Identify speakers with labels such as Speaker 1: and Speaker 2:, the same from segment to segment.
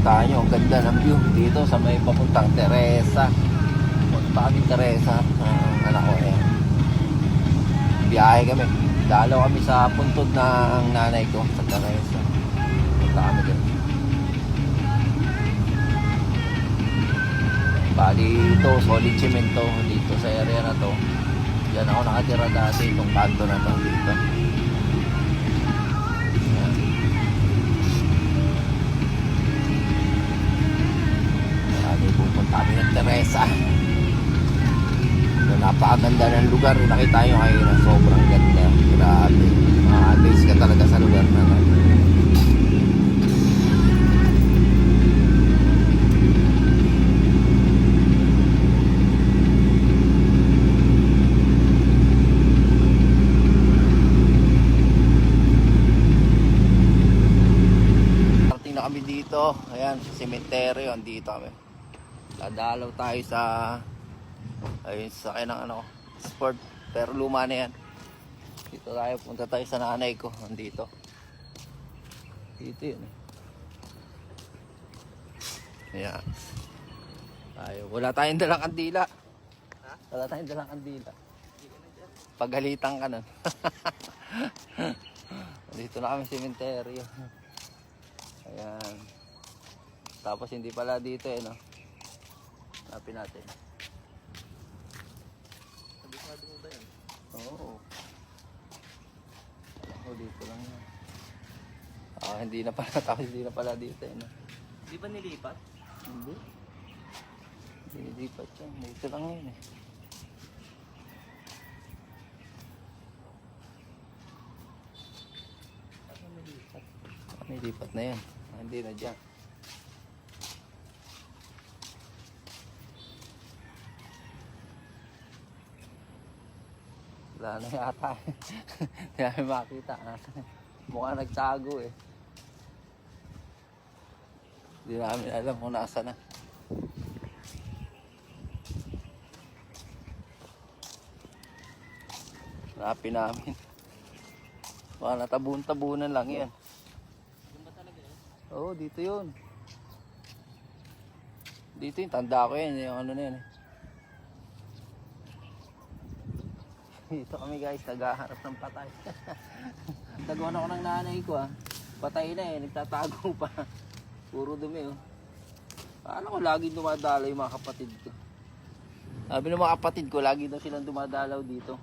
Speaker 1: Kita nyo, ang ganda ng view dito sa may papuntang Teresa. Punta kami Teresa, anak ko eh. Biyahe kami. Dalaw kami sa puntod ng nanay ko sa Teresa. Punta kami dito. Bali ito, solid cemento dito sa area na to. Diyan ako nakatira dati, itong kanto na to dito. Pupunta kami ng Teresa. So, napakaganda ng lugar. Nakita nyo kayo na sobrang ganda. Grabe. Amaze ka talaga sa lugar na to. Parating na kami dito. Ayan, sa cemetery. Andito kami. Dadalaw tayo sa ayun sa akin ng ano sport, pero luma na yan. Dito tayo, punta tayo sa nanay ko. Nandito dito yun ayan tayo. Wala tayong dalang kandila. Wala tayong dalang kandila. Pagalitan ka nun. Dito na kami cemetery. Ayan, tapos hindi pala dito eh no. Hanapin natin. Kabisado mo ba yan? Oo. Ako dito lang yan. Hindi na pala. Tapos hindi na pala dito eh. No?
Speaker 2: Di ba nilipat?
Speaker 1: Hindi. Hindi nilipat yan. Dito lang yun eh.
Speaker 2: Ano nilipat?
Speaker 1: Nilipat na yan. Hindi na dyan. Wala na yata. Hindi namin makita. Mukha nagtago eh. Hindi namin alam kung nasa na. Hanapin namin. Baka natabun-tabunan lang yan.
Speaker 2: Doon ba talaga yun?
Speaker 1: Oo, dito yun. Dito yung tanda ko yan. Yung ano na yan eh. Dito kami guys, naghahanap ng patay. Taguan ako ng nanay ko ah. Patay na eh, nagtatago pa. Puro dumi oh. Paano ko lagi dumadalaw yung mga kapatid ko. Sabi ng mga kapatid ko, lagi daw silang dumadalaw dito.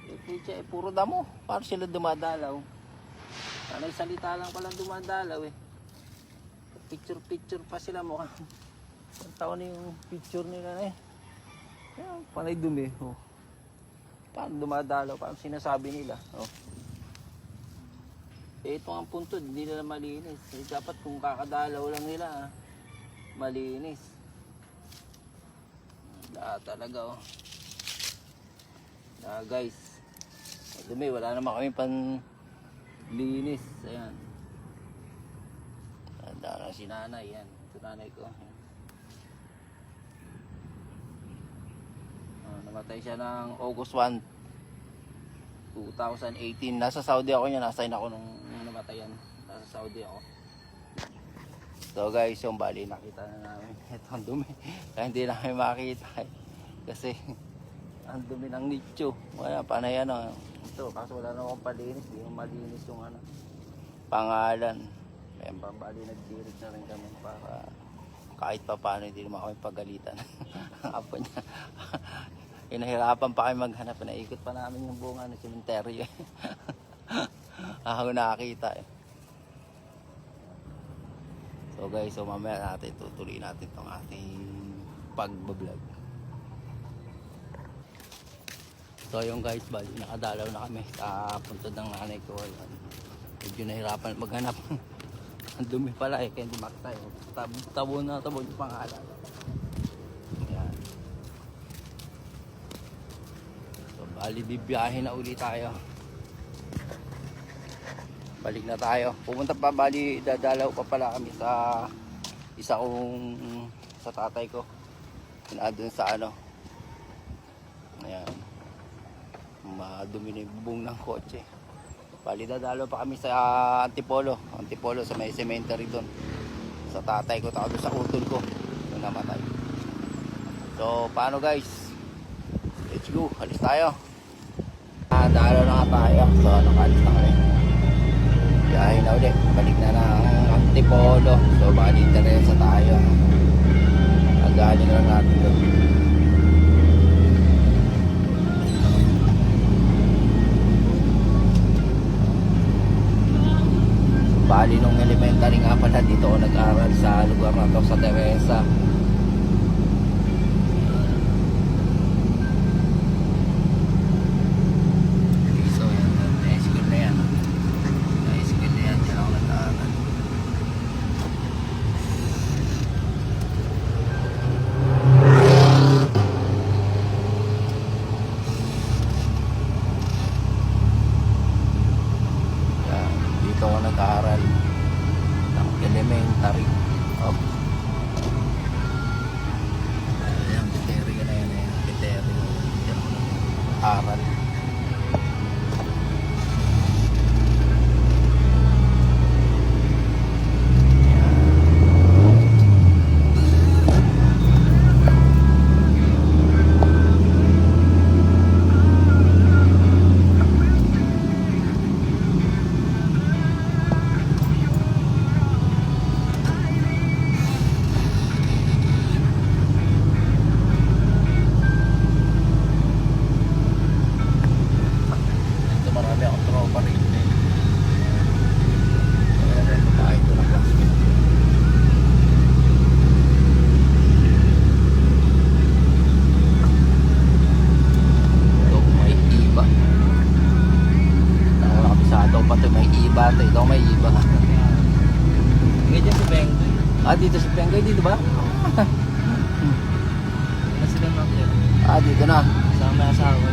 Speaker 1: Eh, puro damo. Paano sila dumadalaw? Sanay salita lang palang dumadalaw eh. Picture pa sila mukha. Ang taon na yung picture nila eh. Yan, panay dumi oh. Paano dumadalaw? Paano sinasabi nila? Oh. Eh, ito ang puntod, hindi nila malinis. Eh, dapat kung kakadalaw lang nila, malinis. Wala talaga, oh. Guys. Dumi, wala naman kami panlinis. Ayan. Tanda na si nanay, yan. Ito nanay ko. Namatay siya ng August 1, 2018. Nasa Saudi ako niya. Nasign ako nung namatay yan. Nasa Saudi ako. So guys, yung bali nakita na namin. Ito ang dumi. Kaya hindi namin makita eh. Kasi ang dumi ng nicho. Wala, panay ano. Ito, kaso wala na akong palinis. Hindi mo malinis yung ano, pangalan. Kaya bali nagdirig na rin kami para kahit pa paano hindi naman kami pagalitan. Ang apo niya. Inahirapan pa kayo maghanap. Naikot pa namin yung bunga ng cemetery. Ako nakakita eh. So guys, so mamaya natin tutuloy natin itong ating pagbablog. So yung guys, bali nakadalaw na kami sa puntod ng nanay ko. Medyo nahirapan maghanap. Ang dumi pala eh, kaya hindi makita eh. Tabo na tabo yung pangalan. Ayan. So bali bibiyahin na ulit tayo. Balik na tayo. Pupunta pa, bali dadalaw pa pala kami sa isa kong sa tatay ko. Doon sa ano. Ayan. Madumi na yung bubong ng kotse. Bali dadalaw pa kami sa Antipolo. Antipolo sa may cemetery doon. Sa tatay ko, tao sa utol ko. Yung namatay. So, paano guys? Let's go. Alis tayo. Dalo na nga tayo. So, nakalis na kami. Biyahe na ulit. Balik na ng Antipolo. So, bali Teresa tayo. Galing lang natin doon. Bali nung elementary nga pala dito ako nag-aral sa lugar na to, sa Teresa. So yan, high school na yan. High school na yan, dyan ako nag-aral. Yan, dito ako nag-aral ng elementary. Oh. Ayan, kriteria na yan. Kriteria. Yan ako nag-aral. Ito may iba.
Speaker 2: Ganyan si Bengkoy.
Speaker 1: Dito si Pengay, dito ba?
Speaker 2: Na sila natin.
Speaker 1: Dito na.
Speaker 2: Sama asawa.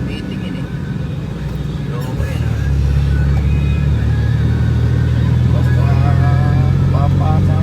Speaker 1: Meeting ini. Loko yan Basta papasa.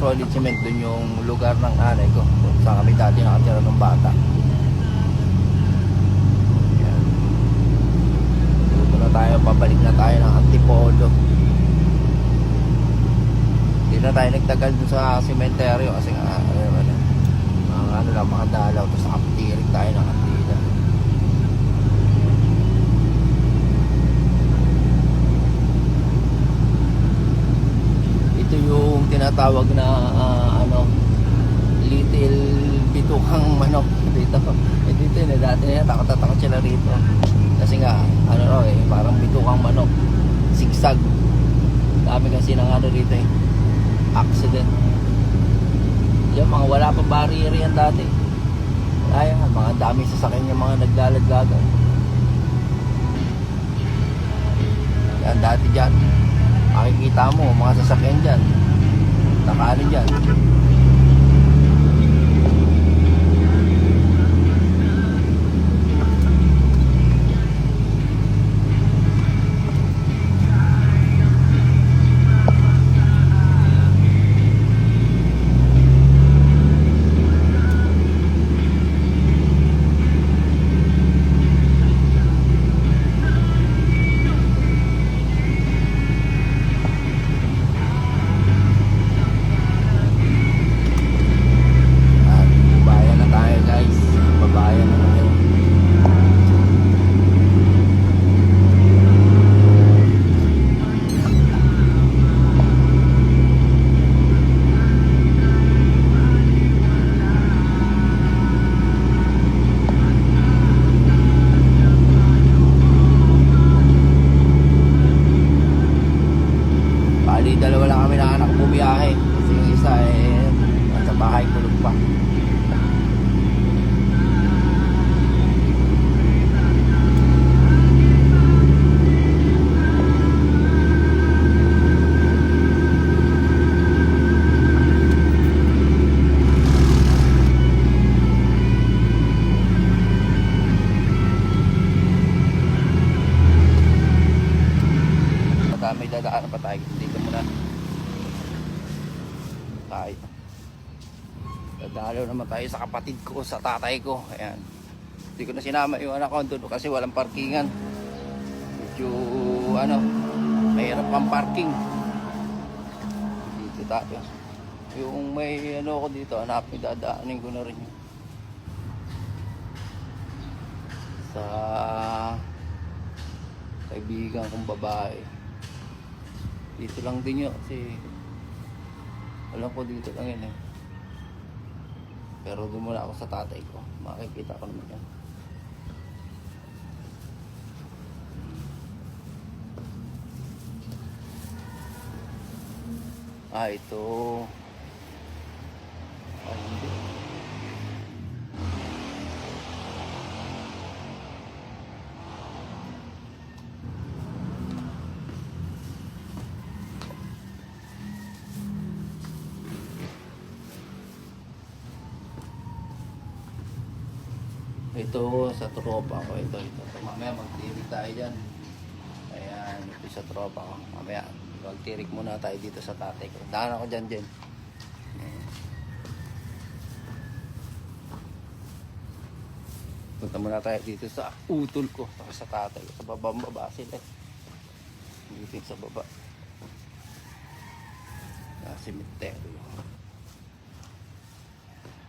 Speaker 1: solid cement, dun yung lugar ng nanay ko kung saan kami dati nakatira ng bata. Yan. Dito na tayo, pabalik na tayo ng Antipolo. na tayo nagtagal dun sa sementeryo kasi nga ano lang, makadalaw. Tapos nakapitirik tayo ng kandila. Ito yung tinatawag na little bitukang manok dito. Dito na dati na takot sila rito. Kasi nga, parang bitukang manok. Sigsag. Dami kasi ng rito accident. Yung mga wala pa barrier yan dati. Wala yan. Mga dami sasakyan yung mga naglalaglagan. Yan dati dyan. Makikita mo, mga sasakyan dyan. Nakano dyan. Dalawa lang kami na anak bumiyahe kasi yung isa nasa bahay kulog pa. May dadaan pa tayo dito muna tayo. Dadalaw naman tayo sa kapatid ko, sa tatay ko. Ayan, hindi ko na sinama yung anak ko doon kasi walang parkingan. Medyo mahirap pang parking dito tayo. Yung may ko dito, hanapin, dadaanin ko na rin sa kaibigan kong babae. Dito lang din yun kasi alam ko dito lang yun pero doon muna ako sa tatay ko, makikita ko naman yan. Ito hindi. Ito sa tropa ko, ito. Mamaya magtirik tayo dyan. Ayan, ito sa tropa ko. Mamaya magtirik muna tayo dito sa tatay ko. Daan ako dyan. Punta muna tayo dito sa utol ko, sa tatay ko. Sa baba sila. Dito sa baba. Sa cemetery.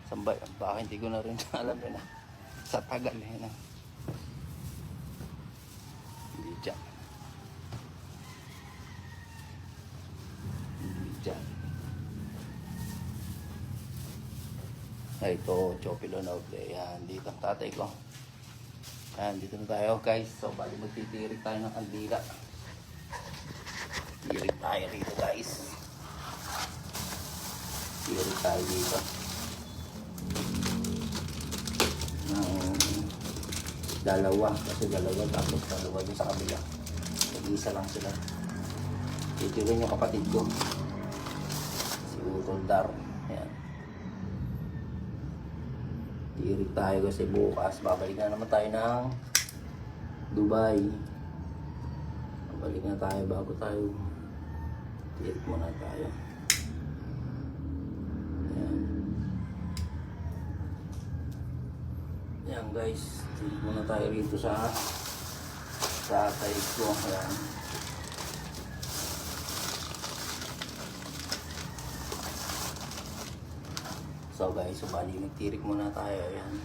Speaker 1: Sambay, baka hindi ko na rin alam na. Sa tagal hindi dyan. Ito Chopilo Noble. Yan, dito ang tatay ko. Yan, dito na tayo guys. So bali magtitirik tayo ng kandila. Tirik tayo dito guys. Tirik tayo dito dalawa, kasi dalawa tapos dalawa yung sa kabila. Nag-isa lang sila. Ito rin yung kapatid ko, si Utol Dar. Ayan, tirik tayo kasi bukas babalik na naman tayo ng Dubai. Babalik na tayo bago tayo tirik muna tayo. Ayan guys, tirik muna tayo rito sa tatay ko. Ayan. So guys, so bali nagtirik muna tayo. Ayan.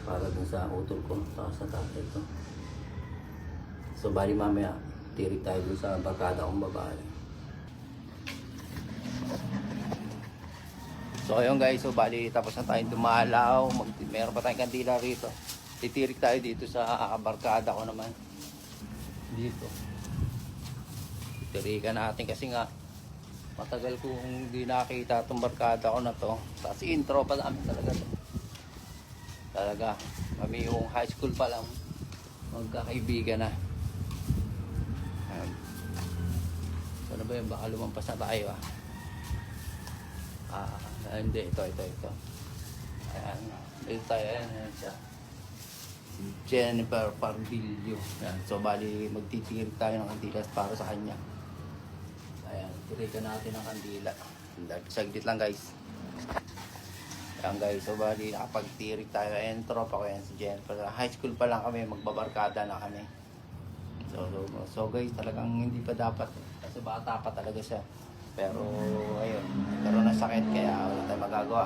Speaker 1: Para dun sa utol ko. Saka sa tatay ko. So bali mamaya, tirik tayo dun sa barkada kong babae. So ayun guys, so bali tapos na tayong dumalaw. Meron pa tayong kandila rito. Titirik tayo dito sa barkada ko naman. Dito. Titirikan natin kasi nga matagal kong hindi nakita itong barkada ko na to. Tapos intro pa namin talaga to. Talaga. Kami yung high school pa lang. Magkakaibigan na. Ayan. So ano ba yun? Baka lumampas na tayo hindi. Ito. Ayan. Dito tayo. Ayan siya. Jennifer Parbillo. Ayan. So bali magtitirik tayo ng kandilas para sa kanya. Ayan, tirikan natin ang kandila. Saglit lang guys. Ayan guys, so bali nakapagtirik tayo. Ayan, tropa ko yan si Jennifer. High school pa lang kami, magbabarkada na kami. So guys, talagang hindi pa dapat. Kasi bata pa talaga siya. Pero ayun, pero nasakit kaya wala tayong magagawa.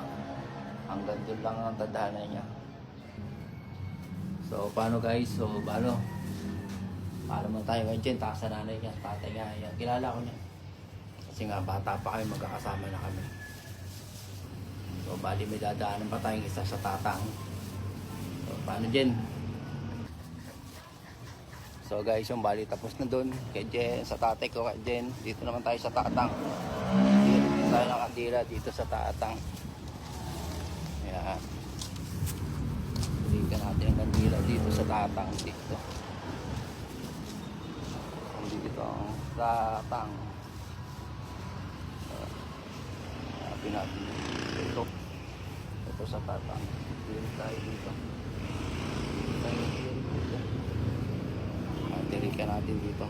Speaker 1: Hanggang doon lang ang tadhana niya. So paano guys? So paano mo tayo kay Jen? Taas sa nanay niya, tatay niya. Ayan, kilala ko niya. Kasi nga bata pa kayo, magkakasama na kami. So bali may dadaanan pa tayong isa sa tatang. So paano Jen? So guys, yung bali tapos na doon kay Jen, sa tatay ko kay Jen. Dito naman tayo sa tatang. Dito tayo ng kandila dito sa tatang. Ayan. Dito natin ang kandila dito sa tatang. Dito ang tatang. Hanapin natin ito sa tatang. Dito tayo dito. Tirikan natin dito.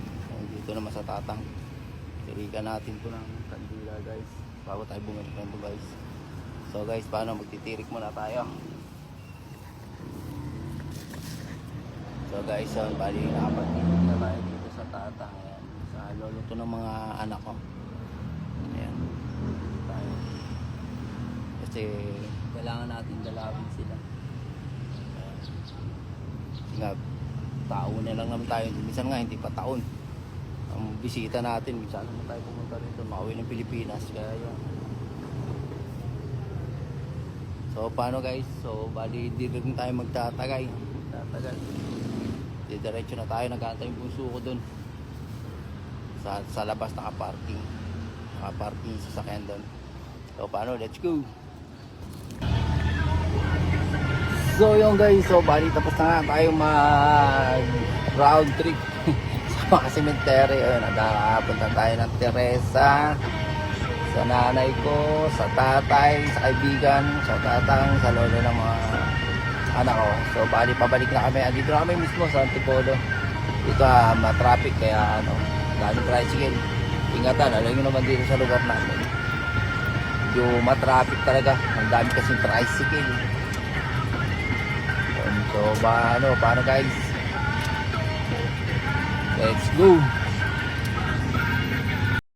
Speaker 1: Dito naman sa tatang. Tirikan natin po ng kandila guys. Bago tayo bumalik nito guys. So guys, paano magtitirik muna tayo. So guys, bali nakapagtitik na tayo dito sa tatang. Ayan. Sa lolo to ng mga anak ko. Ayan. Tayo. Kasi kailangan natin dalawin sila. Ayan. Nga, taon na lang naman tayo. Minsan nga hindi pa taon. Ang bisita natin, minsan naman tayo pumunta rito. Makauwi ng Pilipinas. Kaya yun. So paano guys? So bali di rin tayo magtatagal. Diretso na tayo, nag-aantay yung bunso ko dun sa labas, naka-parking sa sasakyan dun. So paano, let's go. So yung guys, so bali tapos na nga tayo mag round trip sa mga cemetery. Ayun, nagpunta tayo ng Teresa, sa nanay ko, sa tatay, sa kaibigan, sa tatang, sa lolo ng mga anak ko. So bali pabalik na kami. Dito na kami mismo sa Antipolo. Dito ma-traffic kaya daming tricycle. Ingatan, alam nyo naman dito sa lugar namin. Yung ma-traffic talaga. Ang dami kasing tricycle. So paano guys? Let's go!